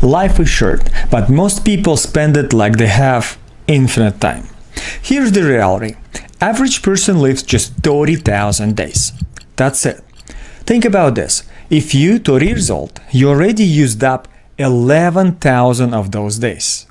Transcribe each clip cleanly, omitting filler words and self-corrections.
Life is short, but most people spend it like they have infinite time. Here's the reality. Average person lives just 30,000 days. That's it. Think about this. If you're 30 years old, you already used up 11,000 of those days.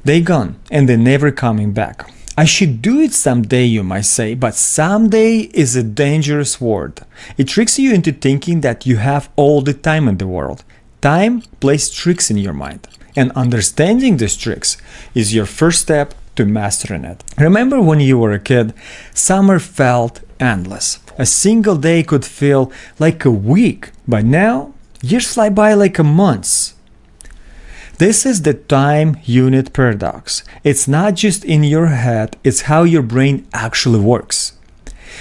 They're gone and they're never coming back. I should do it someday, you might say, but someday is a dangerous word. It tricks you into thinking that you have all the time in the world. Time plays tricks in your mind, and understanding these tricks is your first step to mastering it. Remember when you were a kid, summer felt endless. A single day could feel like a week, but now years fly by like a month. This is the time unit paradox. It's not just in your head, it's how your brain actually works.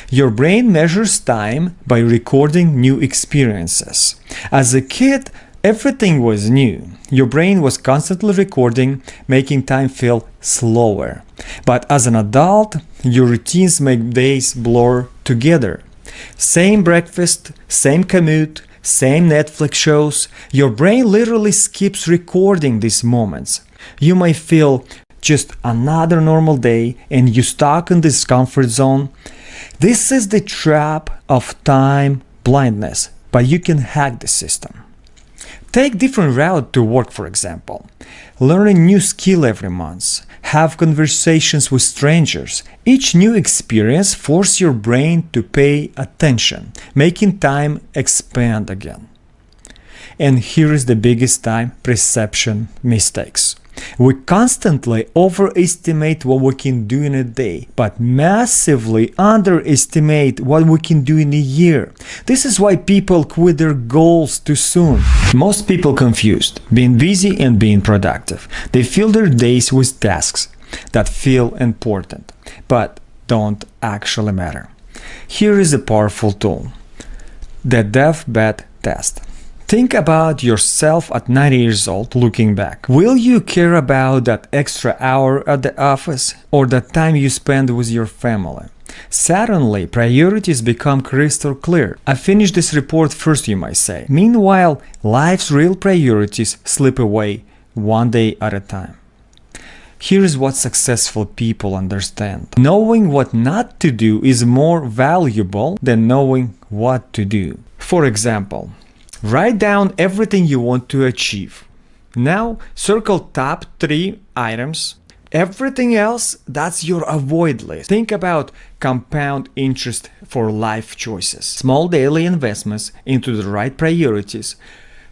Your brain measures time by recording new experiences. As a kid, everything was new. Your brain was constantly recording, making time feel slower. But as an adult, your routines make days blur together. Same breakfast, same commute, same Netflix shows. Your brain literally skips recording these moments. You might feel just another normal day and you're stuck in this comfort zone. This is the trap of time blindness, but you can hack the system. Take different route to work, for example. Learn a new skill every month. Have conversations with strangers. Each new experience forces your brain to pay attention, making time expand again. And here is the biggest time perception mistakes. We constantly overestimate what we can do in a day, but massively underestimate what we can do in a year. This is why people quit their goals too soon. Most people confused being busy and being productive. They fill their days with tasks that feel important, but don't actually matter. Here is a powerful tool, the deathbed test. Think about yourself at 90 years old looking back. Will you care about that extra hour at the office or the time you spend with your family? Suddenly, priorities become crystal clear. I finished this report first, you might say. Meanwhile, life's real priorities slip away one day at a time. Here is what successful people understand. Knowing what not to do is more valuable than knowing what to do. For example, write down everything you want to achieve. Now, circle top 3 items. Everything else, that's your avoid list. Think about compound interest for life choices. Small daily investments into the right priorities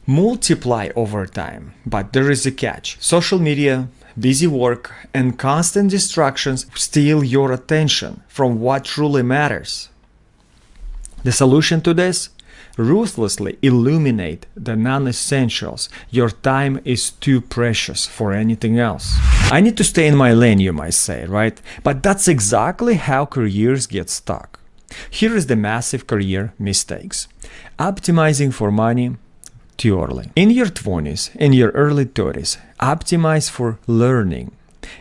multiply over time. But there is a catch. Social media, busy work, and constant distractions steal your attention from what truly matters. The solution to this? Ruthlessly illuminate the non-essentials. Your time is too precious for anything else. I need to stay in my lane, you might say, right? But that's exactly how careers get stuck. Here is the massive career mistakes. Optimizing for money too early. In your 20s, in your early 30s, optimize for learning.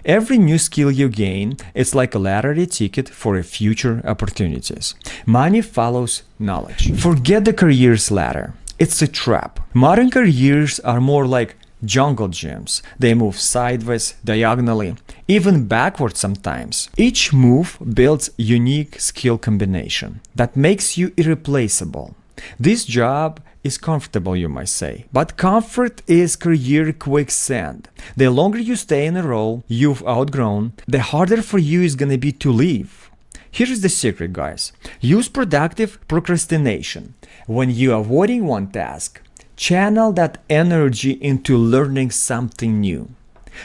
Every new skill you gain, it's like a lottery ticket for future opportunities. Money follows knowledge. Forget the careers ladder. It's a trap. Modern careers are more like jungle gyms. They move sideways, diagonally, even backwards sometimes. Each move builds unique skill combination that makes you irreplaceable. This job is comfortable, you might say, but comfort is career quicksand. The longer you stay in a role you've outgrown, the harder for you is gonna be to leave. Here's the secret, guys. Use productive procrastination. When you're avoiding one task, channel that energy into learning something new.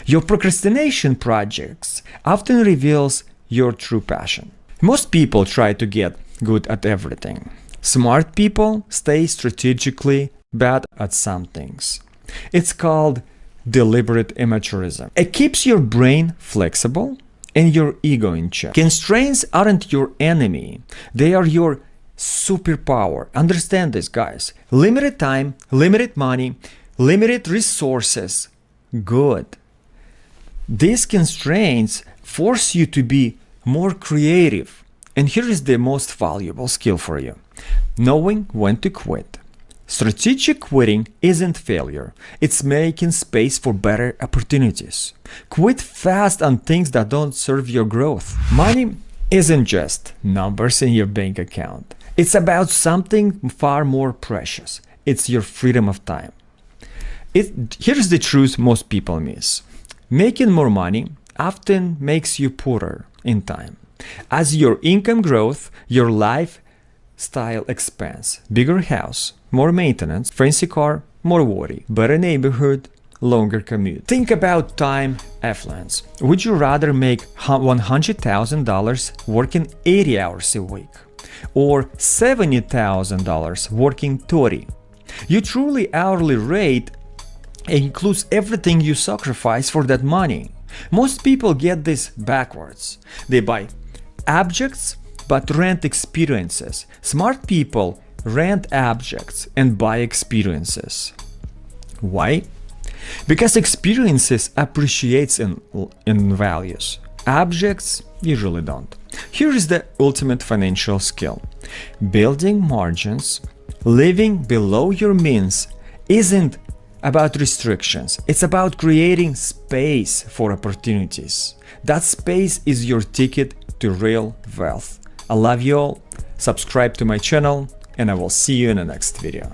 Your procrastination projects often reveals your true passion. Most people try to get good at everything. Smart people stay strategically bad at some things. It's called deliberate amateurism. It keeps your brain flexible and your ego in check. Constraints aren't your enemy. They are your superpower. Understand this, guys. Limited time, limited money, limited resources. Good. These constraints force you to be more creative. And here is the most valuable skill for you. Knowing when to quit. Strategic quitting isn't failure, it's making space for better opportunities. Quit fast on things that don't serve your growth. Money isn't just numbers in your bank account. It's about something far more precious. It's your freedom of time. Here's the truth most people miss. Making more money often makes you poorer in time. As your income grows, your lifestyle expands. Bigger house, more maintenance, fancy car, more worry, better neighborhood, longer commute. Think about time affluence. Would you rather make $100,000 working 80 hours a week or $70,000 working 30? Your truly hourly rate includes everything you sacrifice for that money. Most people get this backwards. They buy objects but rent experiences. Smart people rent objects and buy experiences. Why? Because experiences appreciates in values. Objects usually don't. Here is the ultimate financial skill. Building margins, living below your means isn't about restrictions. It's about creating space for opportunities. That space is your ticket to real wealth. I love you all. Subscribe to my channel and I will see you in the next video.